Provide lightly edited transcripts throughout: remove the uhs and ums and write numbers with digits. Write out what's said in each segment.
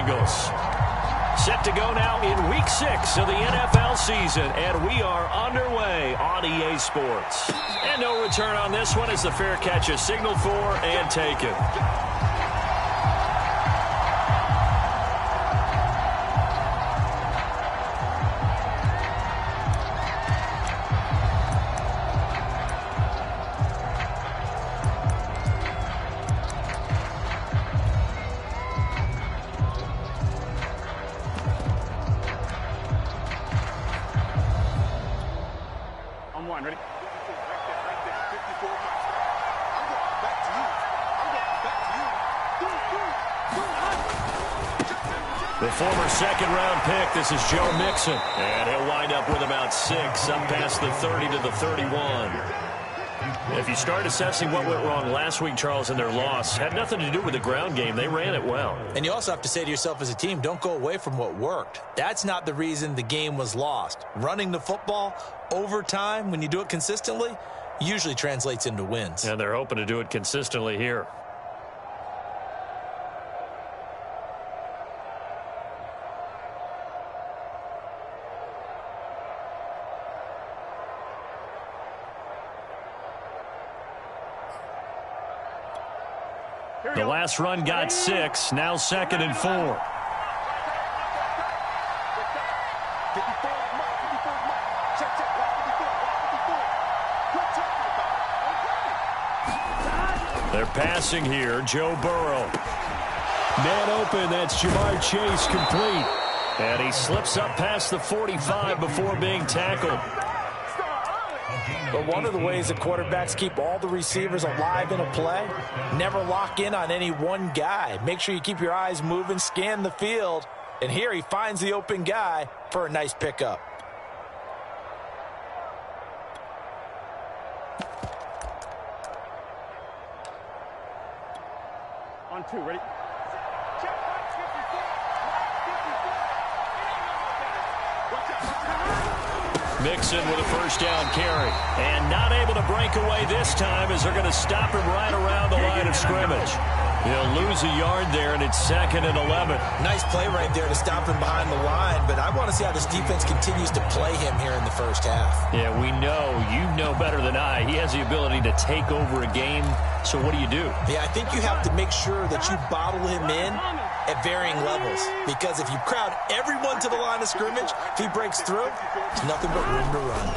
Bengals. Set to go now in Week 6 of the NFL season, and we are underway on EA Sports. And no return on this one as the fair catch is signaled for and taken. The former second-round pick, this is Joe Mixon. And he'll wind up with about 6, up past the 30 to the 31. If you start assessing what went wrong last week, Charles, in their loss, had nothing to do with the ground game. They ran it well. And you also have to say to yourself as a team, don't go away from what worked. That's not the reason the game was lost. Running the football over time, when you do it consistently, usually translates into wins. And they're hoping to do it consistently here. The last run got 6, now 2nd and 4. They're passing here, Joe Burrow. Man open, that's Jamar Chase complete. And he slips up past the 45 before being tackled. But one of the ways that quarterbacks keep all the receivers alive in a play, never lock in on any one guy. Make sure you keep your eyes moving, scan the field. And here he finds the open guy for a nice pickup. On 2, ready? Mixon with a first down carry. And not able to break away this time as they're going to stop him right around the line of scrimmage. He'll lose a yard there, and it's 2nd and 11. Nice play right there to stop him behind the line, but I want to see how this defense continues to play him here in the first half. Yeah, we know. You know better than I. He has the ability to take over a game, so what do you do? Yeah, I think you have to make sure that you bottle him in at varying levels, because if you crowd everyone to the line of scrimmage, if he breaks through, there's nothing but room to run.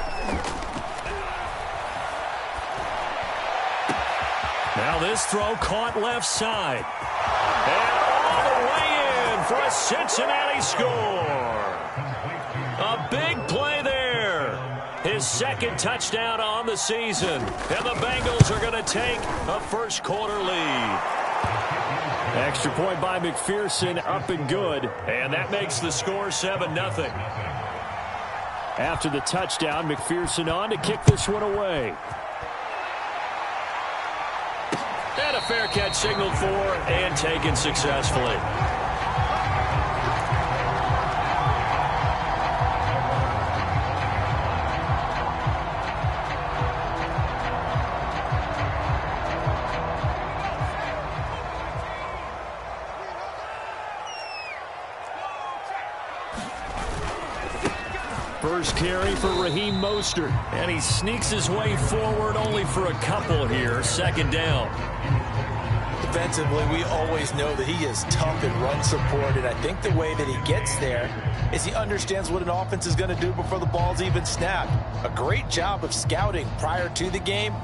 Now this throw caught left side. And all the way in for a Cincinnati score. A big play there. His 2nd touchdown on the season. And the Bengals are going to take a first quarter lead. Extra point by McPherson, up and good. And that makes the score 7-0. After the touchdown, McPherson on to kick this one away. And a fair catch signaled for and taken successfully. First carry for Raheem Mostert. And he sneaks his way forward only for a couple here. 2nd down. Defensively, we always know that he is tough in run support, and I think the way that he gets there is he understands what an offense is going to do before the ball's even snapped. A great job of scouting prior to the game,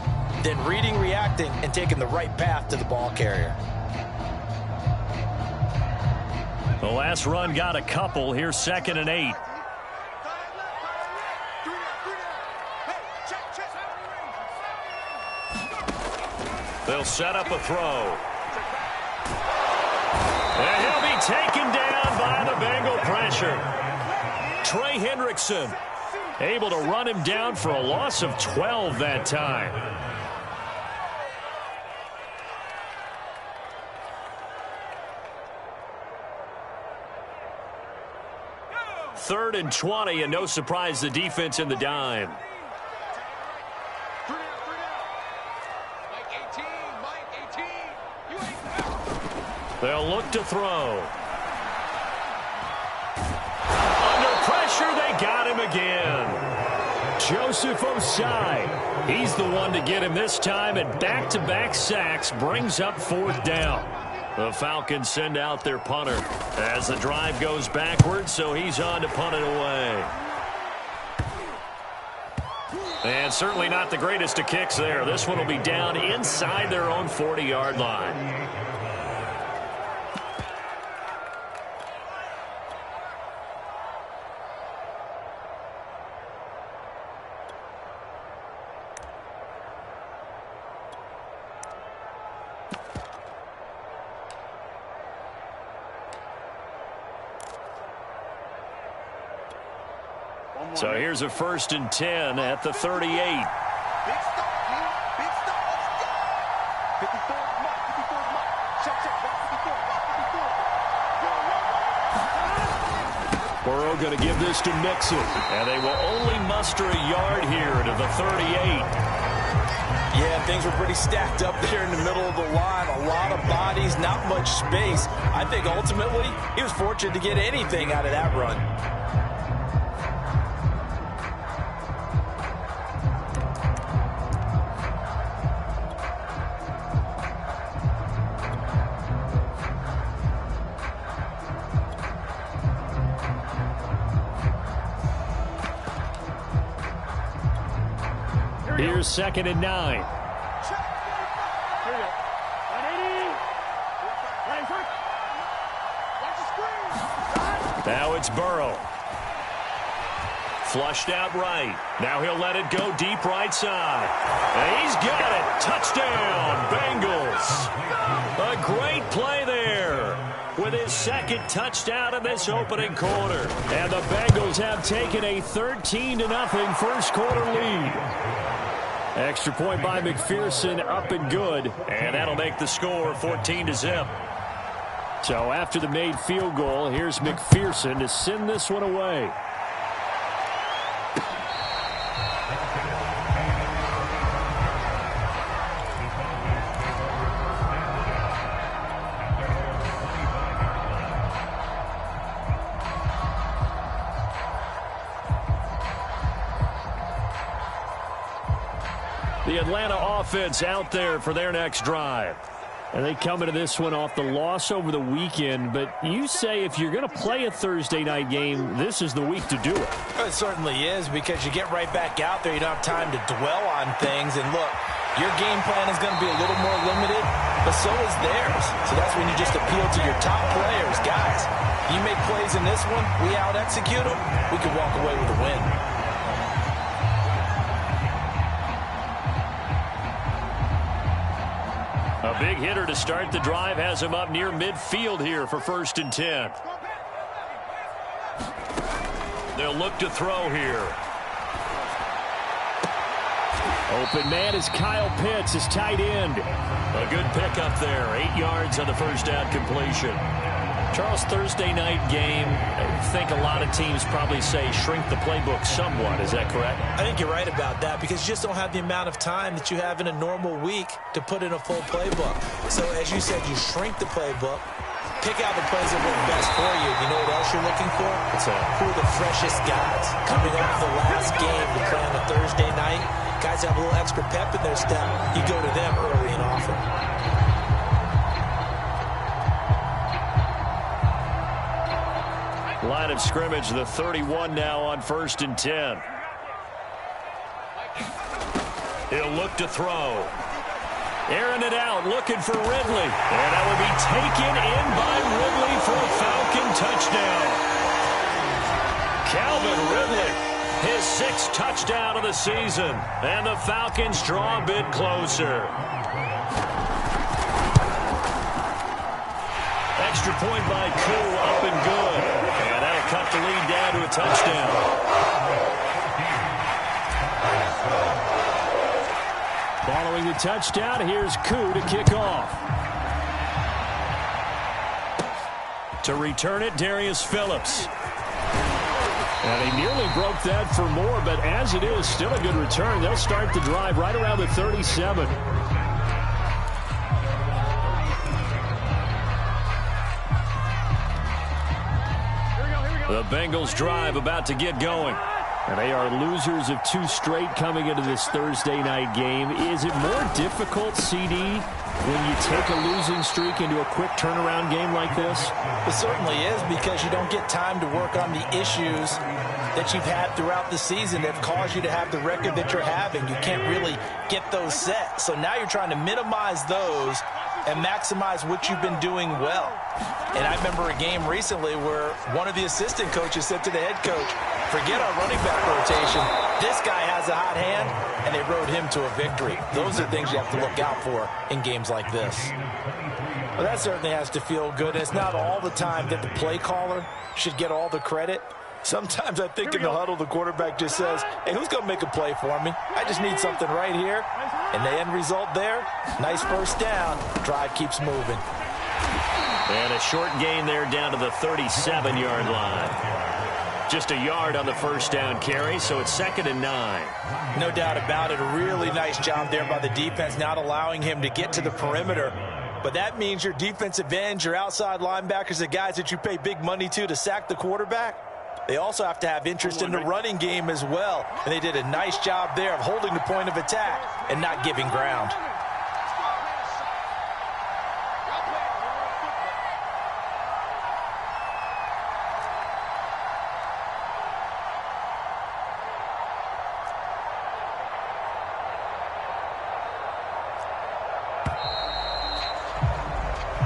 then reading, reacting, and taking the right path to the ball carrier. The last run got a couple. Here's 2nd and 8. They'll set up a throw. And he'll be taken down by the Bengal pressure. Trey Hendrickson able to run him down for a loss of 12 that time. Third and 20, and no surprise, the defense in the dime. They'll look to throw. Joseph Osai. He's the one to get him this time, and back-to-back sacks brings up fourth down. The Falcons send out their punter as the drive goes backwards, so he's on to punt it away. And certainly not the greatest of kicks there. This one will be down inside their own 40-yard line. So here's a 1st and 10 at the 38. Big stop, man. Big stop. Let's go. 54 mark. 54 mark. Check. 54. Burrow going to give this to Mixon. And they will only muster a yard here to the 38. Yeah, things were pretty stacked up there in the middle of the line. A lot of bodies, not much space. I think ultimately he was fortunate to get anything out of that run. Here's 2nd and 9. Here we go. 180. Now it's Burrow. Flushed out right. Now he'll let it go deep right side. And he's got it. Touchdown, Bengals. A great play there with his 2nd touchdown in this opening quarter. And the Bengals have taken a 13-0 first quarter lead. Extra point by McPherson, up and good. And that'll make the score 14-0. So after the made field goal, here's McPherson to send this one away. The Atlanta offense out there for their next drive. And they come into this one off the loss over the weekend. But you say if you're going to play a Thursday night game, this is the week to do it. It certainly is, because you get right back out there. You don't have time to dwell on things. And look, your game plan is going to be a little more limited, but so is theirs. So that's when you just appeal to your top players. Guys, you make plays in this one, we out-execute them, we can walk away with a win. A big hitter to start the drive has him up near midfield here for 1st and 10. They'll look to throw here. Open man is Kyle Pitts, his tight end. A good pickup there. 8 yards on the first down completion. Charles, Thursday night game, I think a lot of teams probably say shrink the playbook somewhat. Is that correct? I think you're right about that, because you just don't have the amount of time that you have in a normal week to put in a full playbook. So as you said, you shrink the playbook, pick out the plays that work best for you. You know what else you're looking for? Who are the freshest guys? Coming off the last game to play on a Thursday night, guys have a little extra pep in their step. You go to them early and often. Line of scrimmage, the 31 now on 1st and 10. He'll look to throw. Airing it out, looking for Ridley. And that will be taken in by Ridley for a Falcon touchdown. Calvin Ridley, his 6th touchdown of the season. And the Falcons draw a bit closer. Extra point by Koo, up and good. And that'll cut the lead down to a touchdown. Following the touchdown, here's Koo to kick off. To return it, Darius Phillips. And he nearly broke that for more, but as it is, still a good return. They'll start the drive right around the 37. The Bengals drive about to get going. And they are losers of 2 straight coming into this Thursday night game. Is it more difficult, CD, when you take a losing streak into a quick turnaround game like this? It certainly is, because you don't get time to work on the issues that you've had throughout the season that caused you to have the record that you're having. You can't really get those set. So now you're trying to minimize those and maximize what you've been doing well. And I remember a game recently where one of the assistant coaches said to the head coach, forget our running back rotation. This guy has a hot hand, and they rode him to a victory. Those are things you have to look out for in games like this. Well, that certainly has to feel good. And it's not all the time that the play caller should get all the credit. Sometimes I think in the huddle, the quarterback just says, hey, who's going to make a play for me? I just need something right here. And the end result there, nice first down. Drive keeps moving. And a short gain there down to the 37-yard line. Just a yard on the first down carry, so it's 2nd and 9. No doubt about it. A really nice job there by the defense, not allowing him to get to the perimeter. But that means your defensive ends, your outside linebackers, the guys that you pay big money to sack the quarterback, they also have to have interest in the running game as well. And they did a nice job there of holding the point of attack and not giving ground.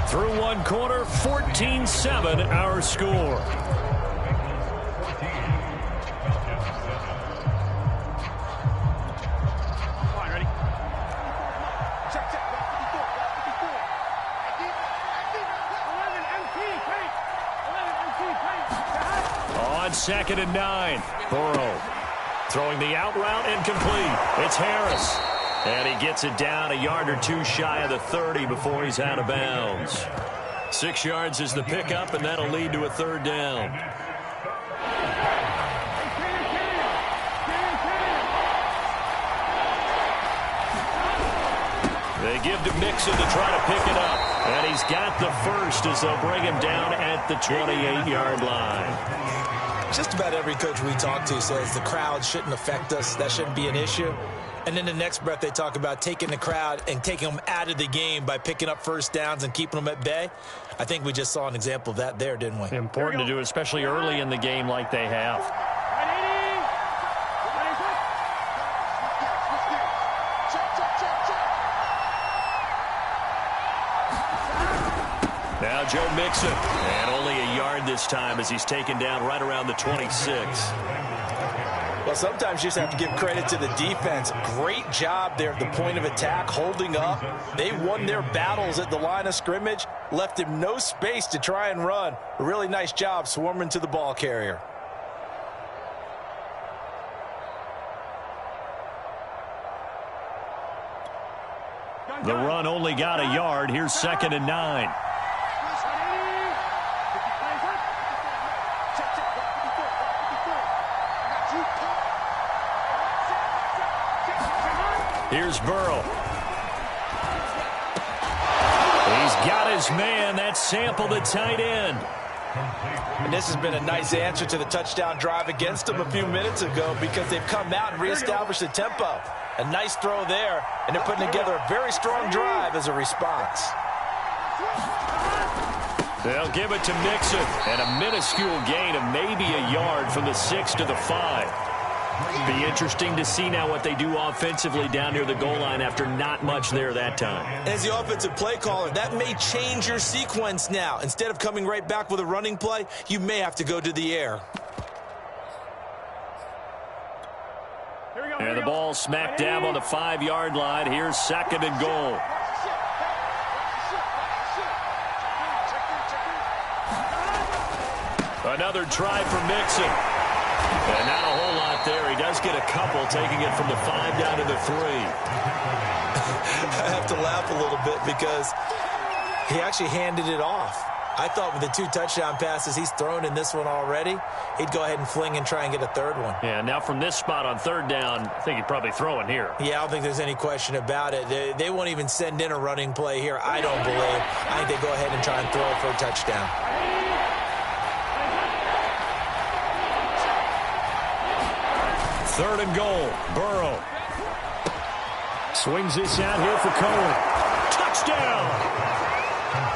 Through one quarter, 14-7 our score. On 2nd and 9, Burrow throwing the out route incomplete. It's Harris. And he gets it down a yard or 2 shy of the 30 before he's out of bounds. 6 yards is the pickup, and that'll lead to a 3rd down. They give to Mixon to try to pick it up. And he's got the first as they'll bring him down at the 28-yard line. Just about every coach we talk to says the crowd shouldn't affect us. That shouldn't be an issue. And in the next breath, they talk about taking the crowd and taking them out of the game by picking up first downs and keeping them at bay. I think we just saw an example of that there, didn't we? Important to do, especially early in the game like they have. Now Joe Mixon, and only a yard this time as he's taken down right around the 26. Well, sometimes you just have to give credit to the defense. Great job there at the point of attack, holding up. They won their battles at the line of scrimmage, left him no space to try and run. A really nice job swarming to the ball carrier. The run only got a yard. Here's 2nd and 9. Here's Burrow. He's got his man. That's Sample, the tight end. And this has been a nice answer to the touchdown drive against them a few minutes ago because they've come out and reestablished the tempo. A nice throw there, and they're putting together a very strong drive as a response. They'll give it to Mixon, and a minuscule gain of maybe a yard from the 6 to the 5. Be interesting to see now what they do offensively down near the goal line after not much there that time. As the offensive play caller, that may change your sequence now. Instead of coming right back with a running play, you may have to go to the air. And the ball smack dab on the 5-yard line. Here's 2nd and goal. Another try for Mixon. And not a whole lot there. He does get a couple, taking it from the 5 down to the 3. I have to laugh a little bit because he actually handed it off. I thought with the 2 touchdown passes he's thrown in this one already, he'd go ahead and fling and try and get a 3rd one. Yeah, now from this spot on 3rd down, I think he'd probably throw in here. Yeah, I don't think there's any question about it. They won't even send in a running play here, I don't believe. I think they go ahead and try and throw it for a touchdown. 3rd and goal. Burrow. Swings this out here for Cohen. Touchdown!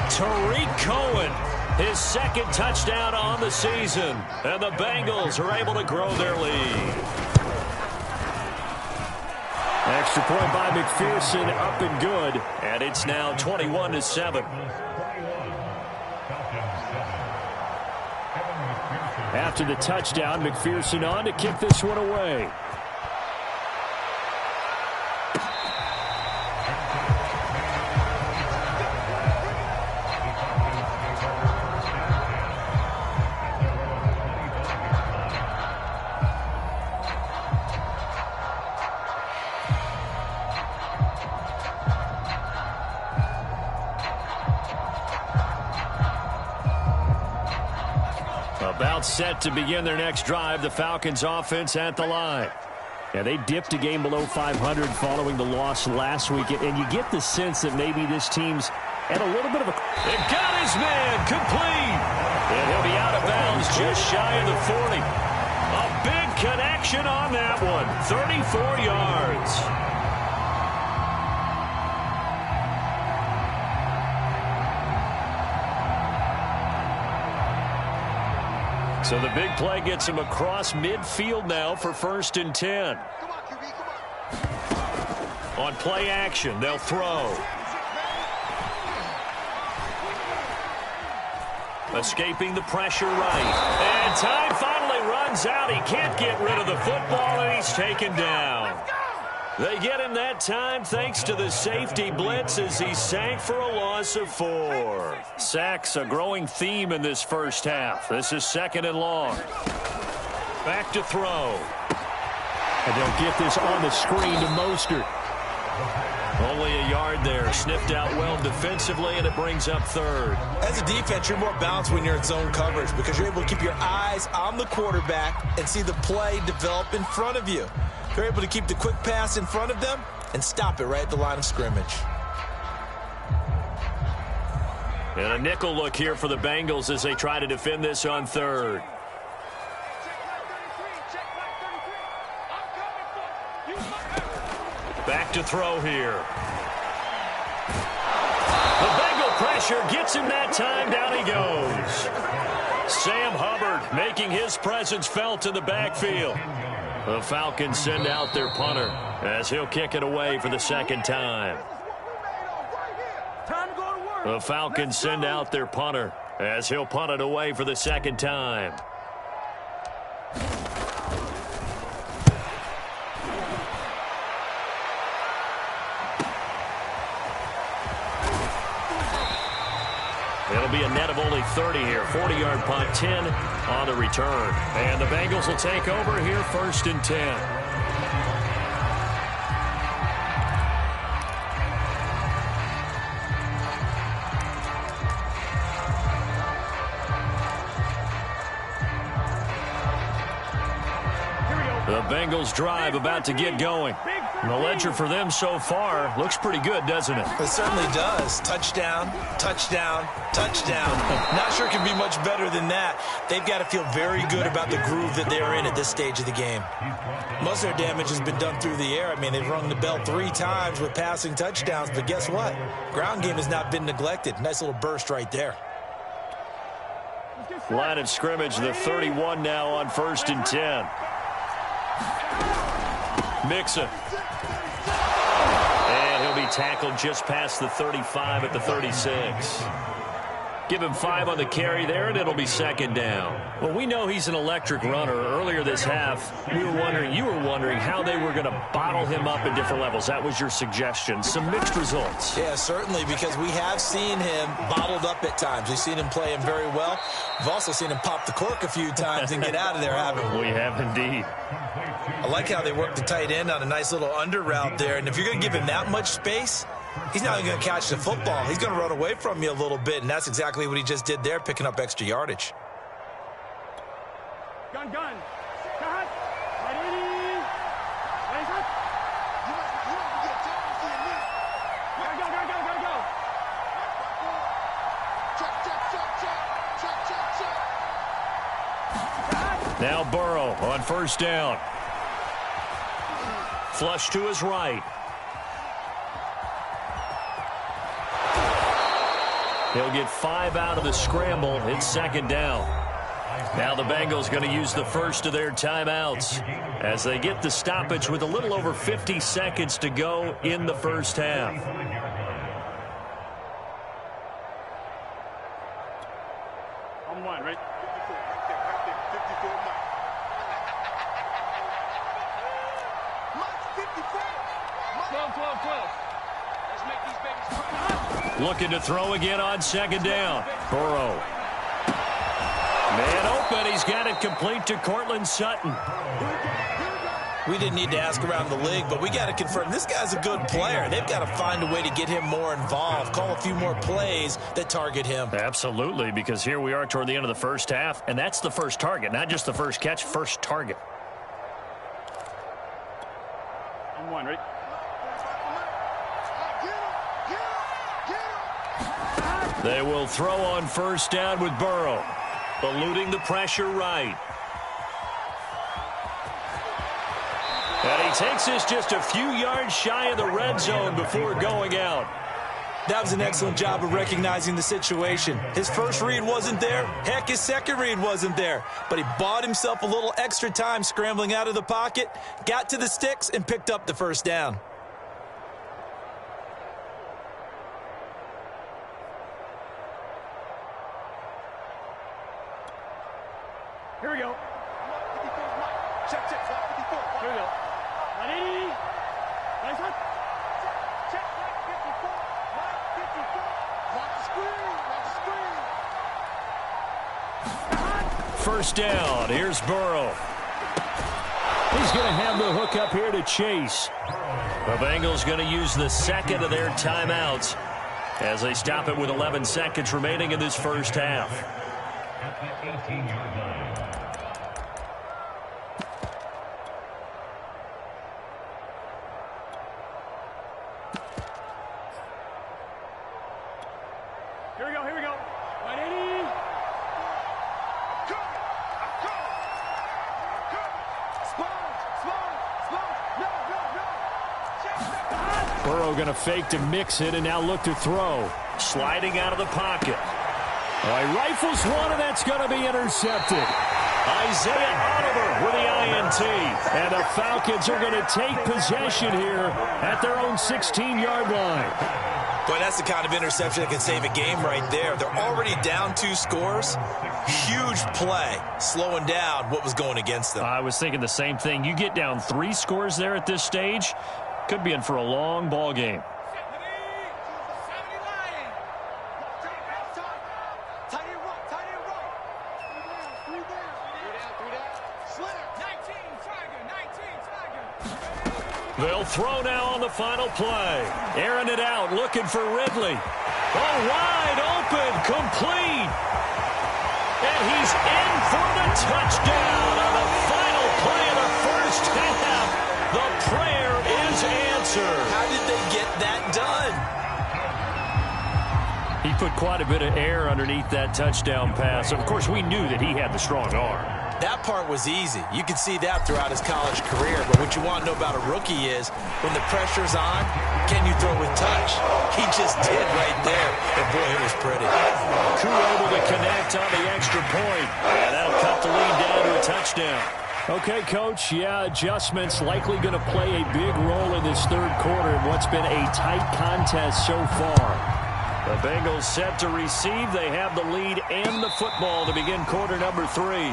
Tariq Cohen, his 2nd touchdown on the season. And the Bengals are able to grow their lead. Extra point by McPherson, up and good. And it's now 21-7. After the touchdown, McPherson on to kick this one away. About set to begin their next drive. The Falcons offense at the line. Yeah, they dipped a game below 500 following the loss last week. And you get the sense that maybe this team's at a little bit of a... It got his man complete. And he'll be out of bounds just shy of the 40. A big connection on that one. 34 yards. So the big play gets him across midfield now for 1st and 10. On play action, they'll throw. Escaping the pressure right. And time finally runs out. He can't get rid of the football, and he's taken down. They get him that time thanks to the safety blitz as he sank for a loss of 4. Sacks a growing theme in this first half. This is 2nd and long. Back to throw. And they'll get this on the screen to Mostert. Only a yard there. Sniffed out well defensively, and it brings up 3rd. As a defense, you're more balanced when you're in zone coverage because you're able to keep your eyes on the quarterback and see the play develop in front of you. They're able to keep the quick pass in front of them and stop it right at the line of scrimmage. And a nickel look here for the Bengals as they try to defend this on 3rd. Back to throw here. The Bengal pressure gets him that time. Down he goes. Sam Hubbard making his presence felt in the backfield. The Falcons send out their punter as he'll kick it away for the 2nd time. The Falcons send out their punter as he'll punt it away for the 2nd time. It'll be a net of only 30 here. 40-yard punt, 10 on the return. And the Bengals will take over here 1st and 10. The Bengals drive about to get going. And the ledger for them so far looks pretty good, doesn't it? It certainly does. Touchdown, touchdown, touchdown. Not sure it can be much better than that. They've got to feel very good about the groove that they're in at this stage of the game. Most of their damage has been done through the air. I mean, they've rung the bell 3 times with passing touchdowns, but guess what? Ground game has not been neglected. Nice little burst right there. Line of scrimmage, the 31 now on 1st and 10. Mixon. And he'll be tackled just past the 35 at the 36. Give him 5 on the carry there, and it'll be 2nd down. Well, we know he's an electric runner. Earlier this half, you were wondering how they were going to bottle him up at different levels. That was your suggestion. Some mixed results. Yeah, certainly, because we have seen him bottled up at times. We've seen him play him very well. We've also seen him pop the cork a few times and get out of there, haven't we? We have indeed. I like how they work the tight end on a nice little under route there. And if you're going to give him that much space, he's not even going to catch the football. He's going to run away from you a little bit, and that's exactly what he just did there, picking up extra yardage. Gun. Cut. Ready. Ready, cut. Go. Check. Now Burrow on 1st down. Flush to his right. He'll get 5 out of the scramble. It's second down. Now the Bengals going to use the first of their timeouts as they get the stoppage with a little over 50 seconds to go in the first half. On one, right? 54, Mike. 54. 12. Let's make these babies cry. Looking to throw again on second down. Burrow. Man open. He's got it complete to Cortland Sutton. We didn't need to ask around the league, but we got to confirm this guy's a good player. They've got to find a way to get him more involved, call a few more plays that target him. Absolutely, because here we are toward the end of the first half, and that's the first target, not just the first catch, first target. On one, right? They will throw on first down with Burrow, eluding the pressure right. And he takes this just a few yards shy of the red zone before going out. That was an excellent job of recognizing the situation. His first read wasn't there. Heck, his second read wasn't there. But he bought himself a little extra time scrambling out of the pocket, got to the sticks, and picked up the first down. Here we go. 54, Mike. Check. 54. Here we go. Ready? Nice one. Check. 54. Mike, 54. Watch the screen. First down. Here's Burrow. He's going to have the hook up here to Chase. The Bengals going to use the second of their timeouts as they stop it with 11 seconds remaining in this first half. At the 18-yard line. Here we go. 180. Burrow going to fake to mix it and now look to throw. Sliding out of the pocket. He rifles one, and that's going to be intercepted. Isaiah Oliver with the INT. And the Falcons are going to take possession here at their own 16-yard line. Boy, that's the kind of interception that can save a game right there. They're already down 2 scores. Huge play, slowing down what was going against them. I was thinking the same thing. You get down 3 scores there at this stage, could be in for a long ball game. They'll throw now on the final play. Airing it out, looking for Ridley. Oh, wide open, complete. And he's in for the touchdown on the final play of the first half. The prayer is answered. How did they get that done? He put quite a bit of air underneath that touchdown pass. Of course, we knew that he had the strong arm. That part was easy. You could see that throughout his college career. But what you want to know about a rookie is when the pressure's on, can you throw with touch? He just did right there. And boy, it was pretty. Koo able to connect on the extra point. And that'll cut the lead down to a touchdown. Okay, Coach, adjustments likely going to play a big role in this third quarter in what's been a tight contest so far. The Bengals set to receive. They have the lead and the football to begin quarter number 3.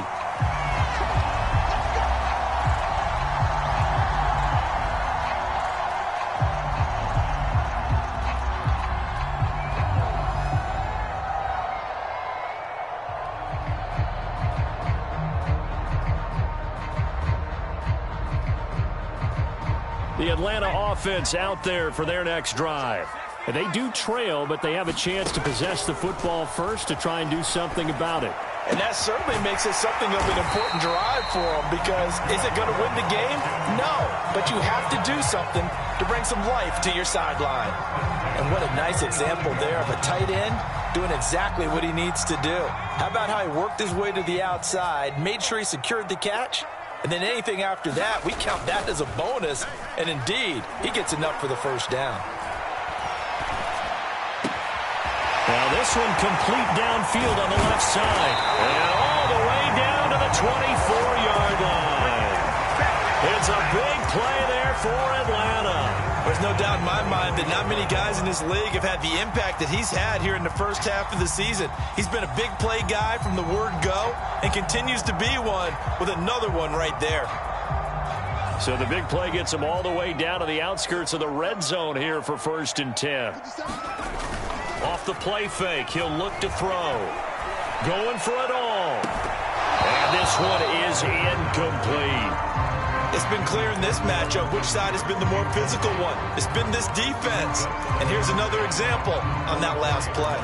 The Atlanta offense out there for their next drive. And they do trail, but they have a chance to possess the football first to try and do something about it. And that certainly makes it something of an important drive for them because is it going to win the game? No, but you have to do something to bring some life to your sideline. And what a nice example there of a tight end doing exactly what he needs to do. How about how he worked his way to the outside, made sure he secured the catch, And then anything after that, we count that as a bonus. And indeed, he gets enough for the first down. Now this one complete downfield on the left side. And all the way down to the 24-yard line. It's a big play there for Atlanta. There's no doubt in my mind that not many guys in this league have had the impact that he's had here in the first half of the season. He's been a big play guy from the word go and continues to be one with another one right there. So the big play gets him all the way down to the outskirts of the red zone here for 1st and 10. Off the play fake, he'll look to throw. Going for it all. And this one is incomplete. It's been clear in this matchup which side has been the more physical one. It's been this defense. And here's another example on that last play.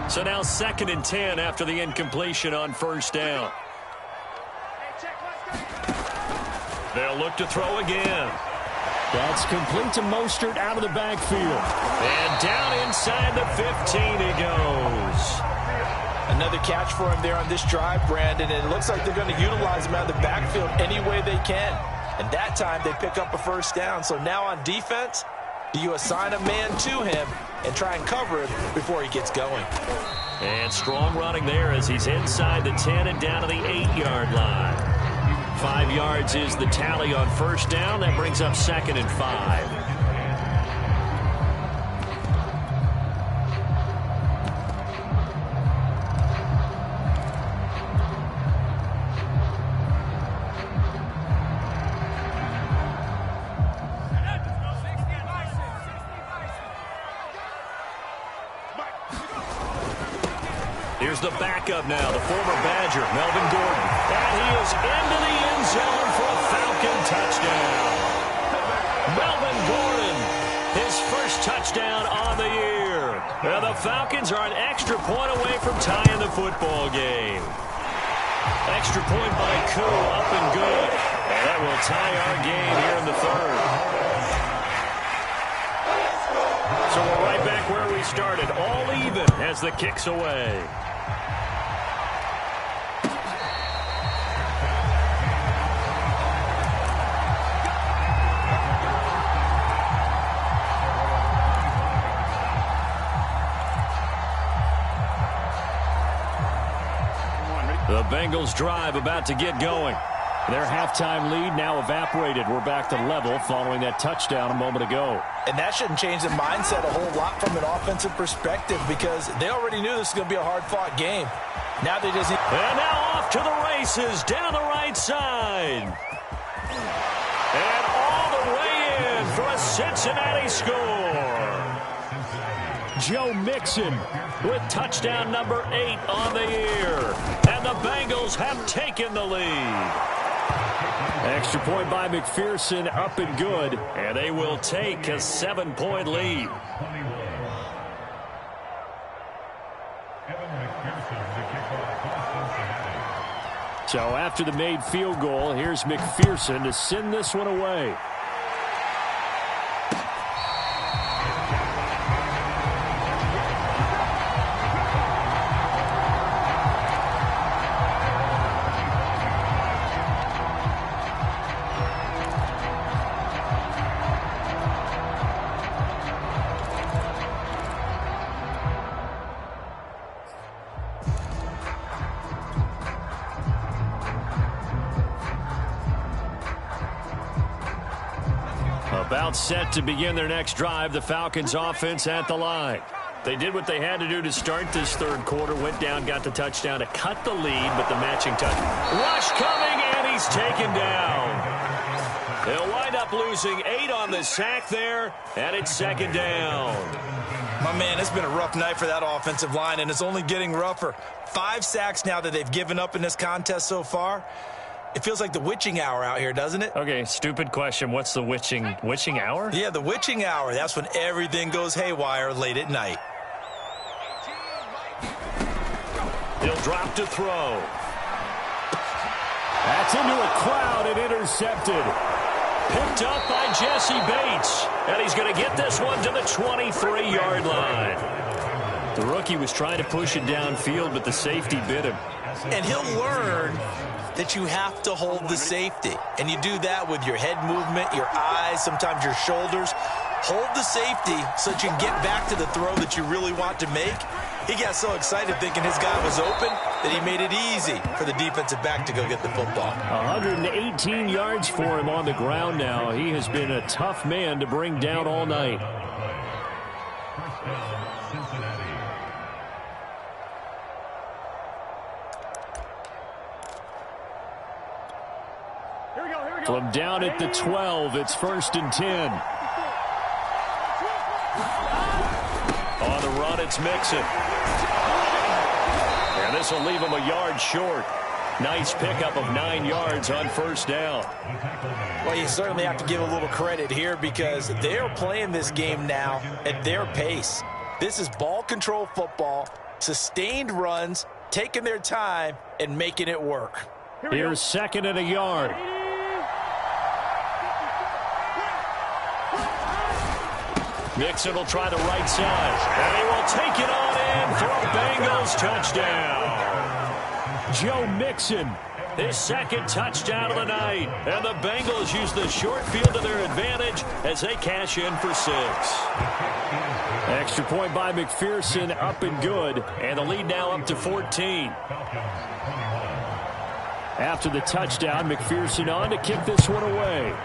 So now 2nd and 10 after the incompletion on 1st down. They'll look to throw again. That's complete to Mostert out of the backfield. And down inside the 15 he goes. Another catch for him there on this drive, Brandon, and it looks like they're going to utilize him out of the backfield any way they can. And that time they pick up a first down. So now on defense, do you assign a man to him and try and cover him before he gets going? And strong running there as he's inside the 10 and down to the 8-yard line. 5 yards is the tally on 1st down. That brings up 2nd and 5. Here's the backup now, the former Badger, Melvin Gordon. And he is into the end zone for a Falcon touchdown. Melvin Gordon, his first touchdown on the year. Now the Falcons are an extra point away from tying the football game. Extra point by Koo, up and good. And that will tie our game here in the 3rd. So we're right back where we started, all even as the kick's away. The Bengals drive about to get going. Their halftime lead now evaporated. We're back to level following that touchdown a moment ago. And that shouldn't change the mindset a whole lot from an offensive perspective because they already knew this was going to be a hard-fought game. Now they just... And now off to the races down the right side. And all the way in for a Cincinnati score. Joe Mixon with touchdown number 8 on the year. And the Bengals have taken the lead. Extra point by McPherson, up and good. And they will take a 7-point lead. So after the made field goal, here's McPherson to send this one away. About set to begin their next drive, the Falcons offense at the line. They did what they had to do to start this 3rd quarter, went down, got the touchdown to cut the lead, but the matching touch. Rush coming, and he's taken down. They'll wind up losing 8 on the sack there, and it's 2nd down. My man, it's been a rough night for that offensive line, and it's only getting rougher. 5 sacks now that they've given up in this contest so far. It feels like the witching hour out here, doesn't it? Okay, stupid question. What's the witching hour? Yeah, the witching hour. That's when everything goes haywire late at night. He'll drop to throw. That's into a crowd and intercepted. Picked up by Jesse Bates. And he's going to get this one to the 23-yard line. The rookie was trying to push it downfield, but the safety bit him. And he'll learn that you have to hold the safety. And you do that with your head movement, your eyes, sometimes your shoulders. Hold the safety so that you can get back to the throw that you really want to make. He got so excited thinking his guy was open that he made it easy for the defensive back to go get the football. 118 yards for him on the ground now. He has been a tough man to bring down all night. From down at the 12, it's 1st and 10. On the run, it's Mixon. And this will leave him a yard short. Nice pickup of 9 yards on 1st down. Well, you certainly have to give a little credit here because they're playing this game now at their pace. This is ball control football, sustained runs, taking their time, and making it work. Here's 2nd and a yard. Mixon will try the right side, and he will take it on in for a Bengals touchdown. Joe Mixon, his 2nd touchdown of the night, and the Bengals use the short field to their advantage as they cash in for 6. Extra point by McPherson, up and good, and the lead now up to 14. After the touchdown, McPherson on to kick this one away.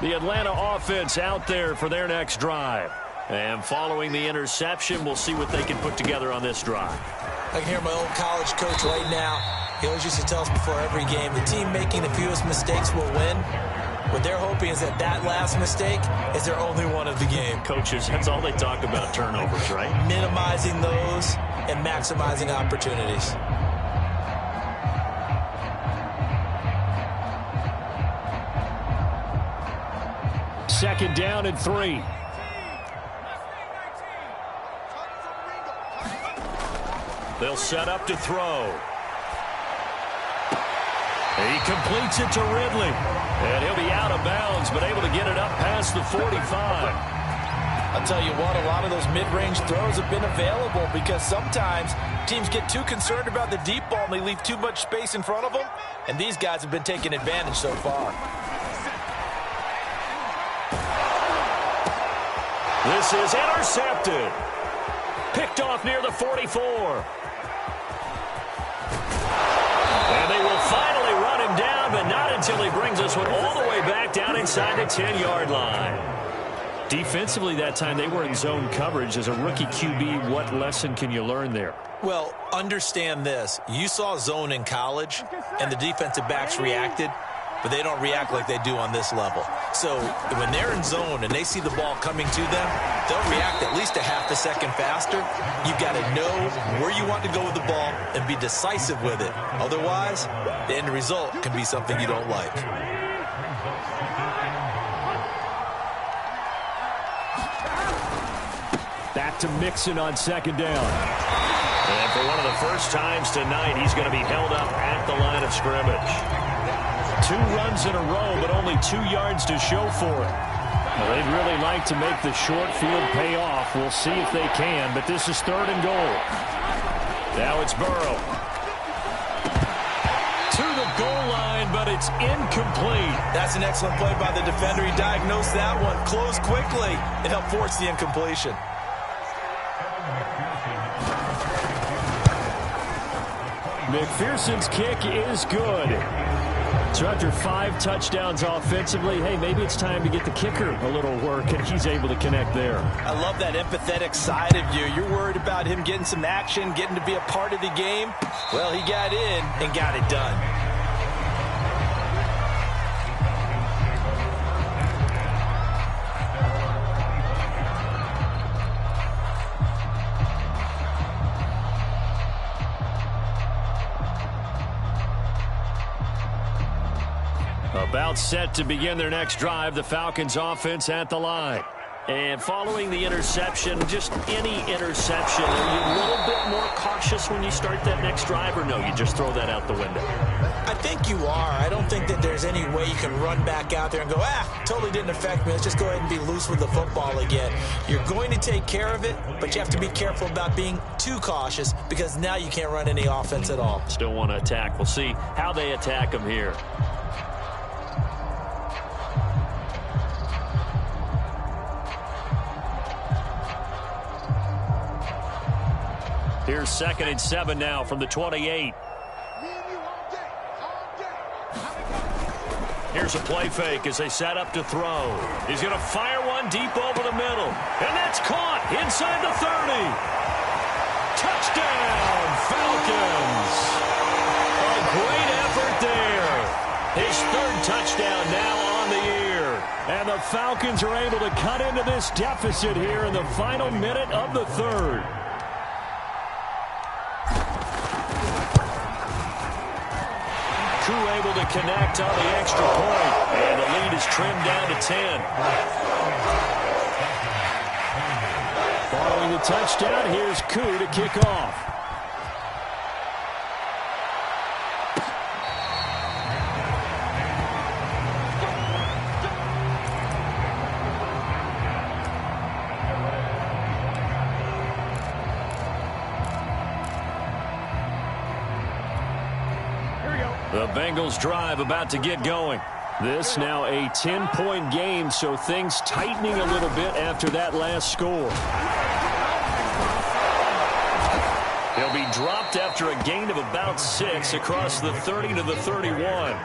The Atlanta offense out there for their next drive. And following the interception, we'll see what they can put together on this drive. I can hear my old college coach right now. He always used to tell us before every game, the team making the fewest mistakes will win. What they're hoping is that that last mistake is their only one of the game. Coaches, that's all they talk about, turnovers, right? Minimizing those and maximizing opportunities. Second down and 3. They'll set up to throw. He completes it to Ridley. And he'll be out of bounds, but able to get it up past the 45. I'll tell you what, a lot of those mid-range throws have been available because sometimes teams get too concerned about the deep ball and they leave too much space in front of them. And these guys have been taking advantage so far. This is intercepted. Picked off near the 44. And they will finally run him down, but not until he brings this one all the way back down inside the 10-yard line. Defensively that time, they were in zone coverage. As a rookie QB, what lesson can you learn there? Well, understand this. You saw zone in college, and the defensive backs reacted, but they don't react like they do on this level. So when they're in zone and they see the ball coming to them, they'll react at least a half a second faster. You've got to know where you want to go with the ball and be decisive with it. Otherwise, the end result can be something you don't like. Back to Mixon on 2nd down. And for one of the first times tonight, he's going to be held up at the line of scrimmage. 2 runs in a row, but only 2 yards to show for it. Well, they'd really like to make the short field pay off. We'll see if they can, but this is 3rd and goal. Now it's Burrow. To the goal line, but it's incomplete. That's an excellent play by the defender. He diagnosed that one, closed quickly, and helped force the incompletion. McPherson's kick is good. So after 5 touchdowns offensively, hey, maybe it's time to get the kicker a little work, and he's able to connect there. I love that empathetic side of you. You're worried about him getting some action, getting to be a part of the game. Well, he got in and got it done. About set to begin their next drive, the Falcons offense at the line. And following the interception, just any interception, are you a little bit more cautious when you start that next drive, or no, you just throw that out the window? I think you are. I don't think that there's any way you can run back out there and go, totally didn't affect me. Let's just go ahead and be loose with the football again. You're going to take care of it, but you have to be careful about being too cautious because now you can't run any offense at all. Still want to attack. We'll see how they attack them here. Here's 2nd and 7 now from the 28. Here's a play fake as they set up to throw. He's going to fire one deep over the middle. And that's caught inside the 30. Touchdown, Falcons. A great effort there. His 3rd touchdown now on the year. And the Falcons are able to cut into this deficit here in the final minute of the 3rd. Crew able to connect on the extra point, and the lead is trimmed down to 10. Following the touchdown, here's Koo to kick off. The Bengals drive about to get going. This now a 10-point game, so things tightening a little bit after that last score. He'll be dropped after a gain of about 6 across the 30 to the 31.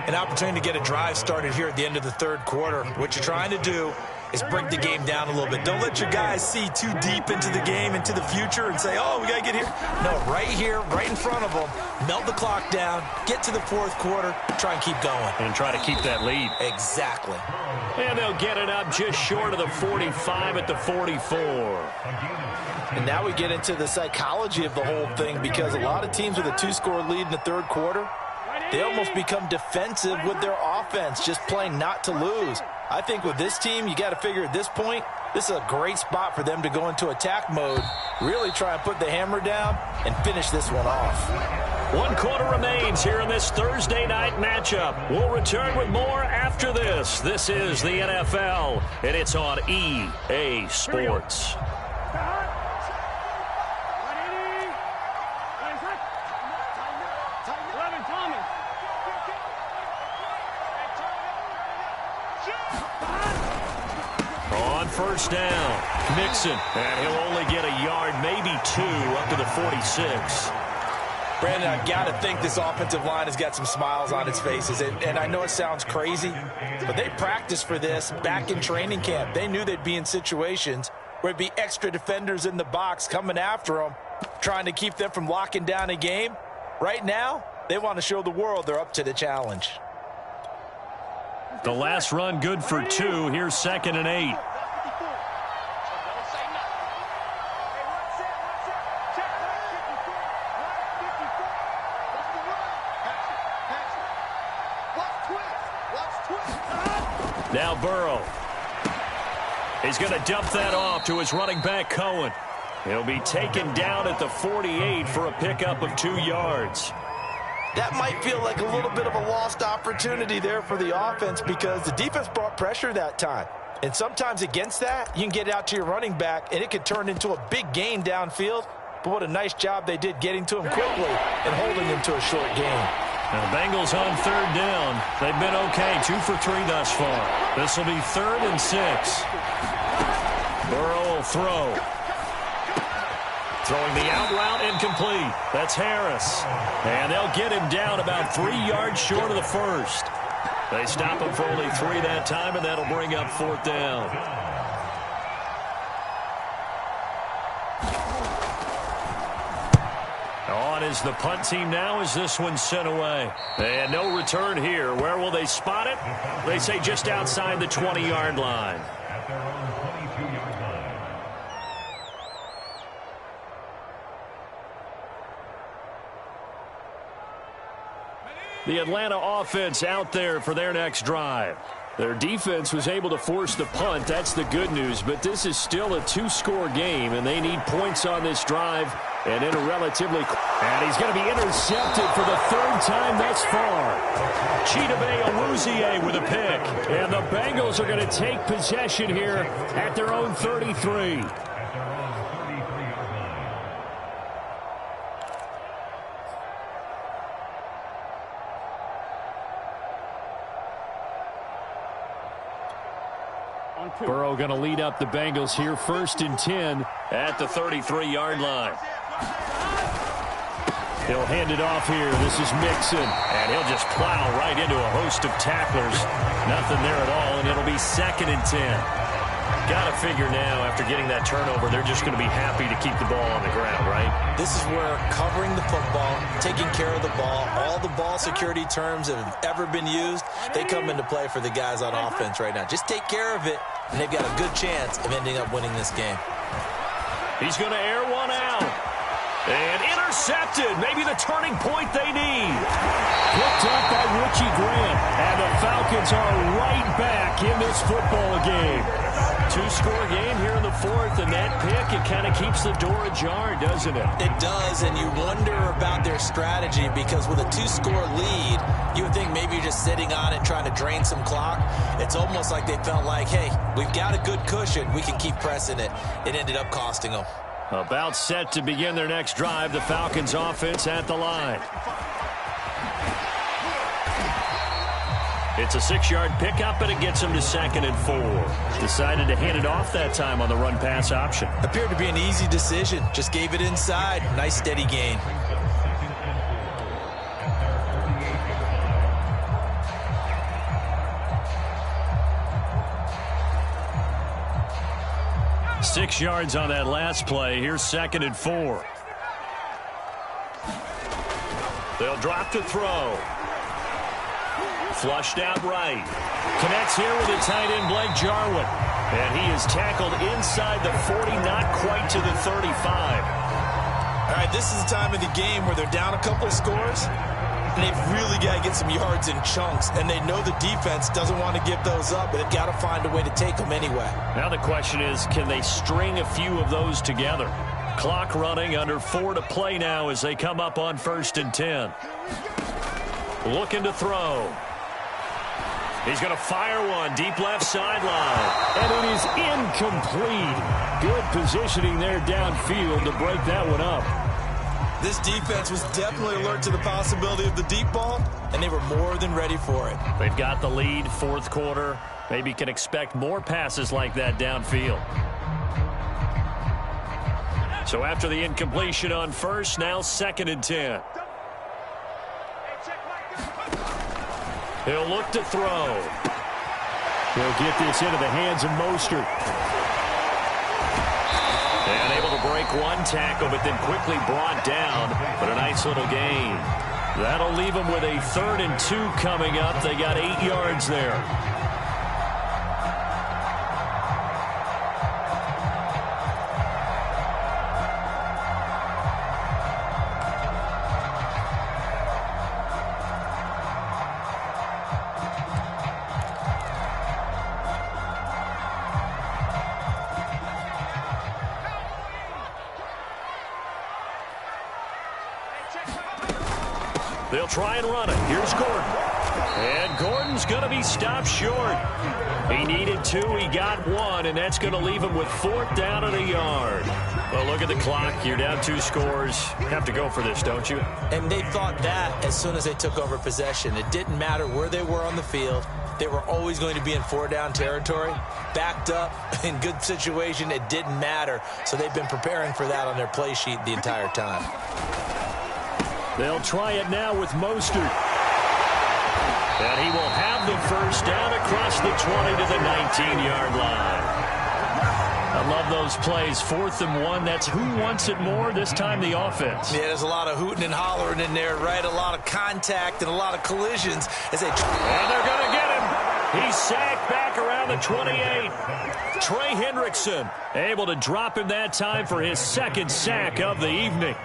An opportunity to get a drive started here at the end of the 3rd quarter. What you're trying to do is bring the game down a little bit. Don't let your guys see too deep into the game, into the future, and say, oh, we got to get here. No, right here, right in front of them, melt the clock down, get to the 4th quarter, try and keep going. And try to keep that lead. Exactly. And they'll get it up just short of the 45 at the 44. And now we get into the psychology of the whole thing, because a lot of teams with a 2-score lead in the 3rd quarter, they almost become defensive with their offense, just playing not to lose. I think with this team, you got to figure at this point, this is a great spot for them to go into attack mode, really try and put the hammer down and finish this one off. 1 quarter remains here in this Thursday night matchup. We'll return with more after this. This is the NFL, and it's on EA Sports. On 1st down, Mixon, and he'll only get a yard, maybe 2, up to the 46. Brandon, I've got to think this offensive line has got some smiles on its faces. And I know it sounds crazy, but they practiced for this back in training camp. They knew they'd be in situations where there'd be extra defenders in the box coming after them, trying to keep them from locking down a game. Right now, they want to show the world they're up to the challenge. The last run good for 2. Here's 2nd and 8. Now Burrow. He's going to dump that off to his running back, Cohen. He'll be taken down at the 48 for a pickup of 2 yards. That might feel like a little bit of a lost opportunity there for the offense, because the defense brought pressure that time. And sometimes against that, you can get out to your running back, and it could turn into a big gain downfield. But what a nice job they did getting to him quickly and holding him to a short gain. Now the Bengals on 3rd down. They've been okay, 2 for 3 thus far. This will be 3rd and 6. Burrow will throw. Throwing the out route incomplete. That's Harris. And they'll get him down about 3 yards short of the 1st. They stop him for only 3 that time, and that'll bring up 4th down. On is the punt team now as this one's sent away. And no return here. Where will they spot it? They say just outside the 20-yard line. At their own 22-yard line. The Atlanta offense out there for their next drive. Their defense was able to force the punt. That's the good news. But this is still a two-score game, and they need points on this drive. And in a relatively... And he's going to be intercepted for the third time thus far. Chidobe Awuzie with a pick. And the Bengals are going to take possession here at their own 33. Burrow going to lead up the Bengals here, 1st and 10 at the 33-yard line. He'll hand it off here. This is Mixon, and he'll just plow right into a host of tacklers. Nothing there at all, and it'll be 2nd and 10. Got to figure now, after getting that turnover, they're just going to be happy to keep the ball on the ground, right? This is where covering the football, taking care of the ball, all the ball security terms that have ever been used, they come into play for the guys on offense right now. Just take care of it, and they've got a good chance of ending up winning this game. He's going to air one out. And intercepted. Maybe the turning point they need. Picked up by Richie Grant. And the Falcons are right back in this football game. Two-score game here in the 4th, and that pick, it kind of keeps the door ajar, doesn't it? It does, and you wonder about their strategy because with a 2-score lead, you would think maybe you're just sitting on it trying to drain some clock. It's almost like they felt like, hey, we've got a good cushion. We can keep pressing it. It ended up costing them. About set to begin their next drive, the Falcons offense at the line. It's a 6-yard pickup, and it gets them to 2nd and 4. Decided to hand it off that time on the run-pass option. Appeared to be an easy decision. Just gave it inside. Nice steady gain. Six yards on that last play. Here's 2nd and 4. They'll drop to throw. Flushed out right. Connects here with the tight end, Blake Jarwin. And he is tackled inside the 40, not quite to the 35. All right, this is the time of the game where they're down a couple of scores, and they've really got to get some yards in chunks, and they know the defense doesn't want to give those up, but they've got to find a way to take them anyway. Now the question is, can they string a few of those together? Clock running, under 4 to play now as they come up on 1st and 10. Looking to throw. He's going to fire one deep left sideline. And it is incomplete. Good positioning there downfield to break that one up. This defense was definitely alert to the possibility of the deep ball, and they were more than ready for it. They've got the lead, 4th quarter. Maybe can expect more passes like that downfield. So after the incompletion on 1st, now 2nd and 10. He'll look to throw. He'll get this into the hands of Mostert. And able to break one tackle, but then quickly brought down. But a nice little gain. That'll leave them with a 3rd and 2 coming up. They got 8 yards there. They'll try and run it. Here's Gordon. And Gordon's going to be stopped short. He needed 2. He got 1, and that's going to leave him with 4th down and a yard. Well, look at the clock. You're down 2 scores. Have to go for this, don't you? And they thought that as soon as they took over possession. It didn't matter where they were on the field. They were always going to be in 4-down territory. Backed up, in good situation, it didn't matter. So they've been preparing for that on their play sheet the entire time. They'll try it now with Mostert. And he will have the 1st down across the 20 to the 19-yard line. I love those plays. 4th and 1. That's who wants it more, this time the offense. Yeah, there's a lot of hooting and hollering in there, right? A lot of contact and a lot of collisions as they... And they're going to get him. He's sacked back around the 28. Trey Hendrickson able to drop him that time for his 2nd sack of the evening.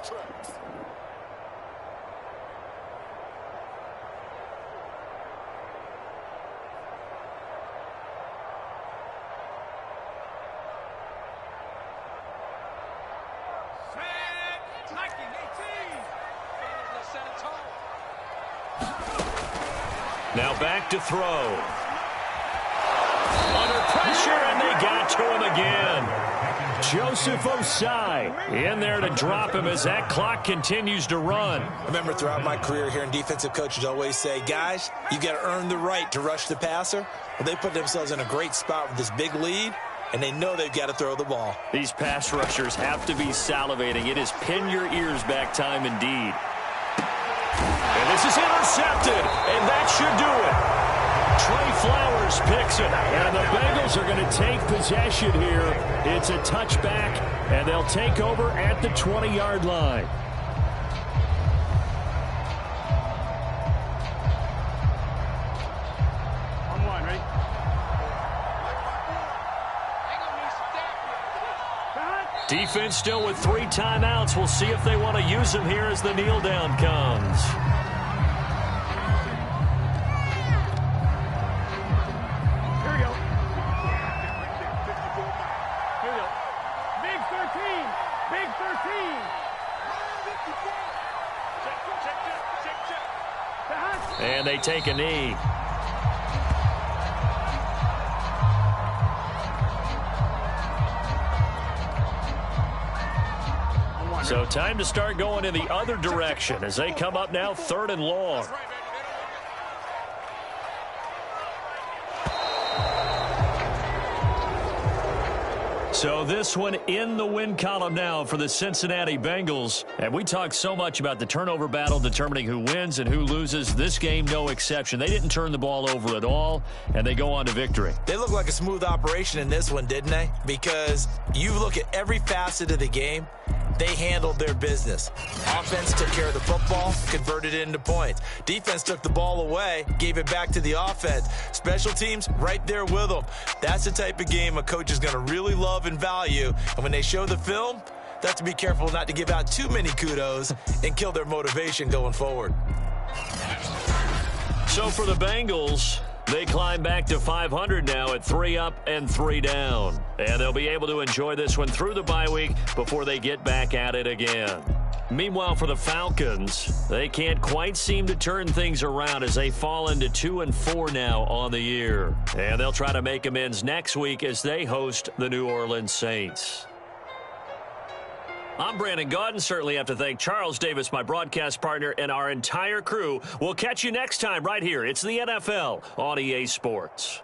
tracks. Now back to throw. Under pressure, and they got to him again. Joseph Osai in there to drop him as that clock continues to run. I remember throughout my career here in defensive coaches always say, guys, you got to earn the right to rush the passer. Well, they put themselves in a great spot with this big lead, and they know they've got to throw the ball. These pass rushers have to be salivating. It is pin your ears back time indeed. And this is intercepted, and that should do it. Trey Flowers picks it, and the Bengals are going to take possession here. It's a touchback, and they'll take over at the 20-yard line. On one, ready? Defense still with 3 timeouts. We'll see if they want to use them here as the kneel down comes. Here we go. Here we go. Big 13. Big 13. Check. And they take a knee. So time to start going in the other direction as they come up now 3rd and long. So this one in the win column now for the Cincinnati Bengals. And we talked so much about the turnover battle determining who wins and who loses. This game, no exception. They didn't turn the ball over at all, and they go on to victory. They look like a smooth operation in this one, didn't they? Because you look at every facet of the game, they handled their business. Offense took care of the football, converted it into points. Defense took the ball away, gave it back to the offense. Special teams, right there with them. That's the type of game a coach is going to really love and value. And when they show the film, they have to be careful not to give out too many kudos and kill their motivation going forward. So for the Bengals, they climb back to 500 now at 3 up and 3 down. And they'll be able to enjoy this one through the bye week before they get back at it again. Meanwhile, for the Falcons, they can't quite seem to turn things around as they fall into 2-4 now on the year. And they'll try to make amends next week as they host the New Orleans Saints. I'm Brandon Gaudin. Certainly have to thank Charles Davis, my broadcast partner, and our entire crew. We'll catch you next time right here. It's the NFL on EA Sports.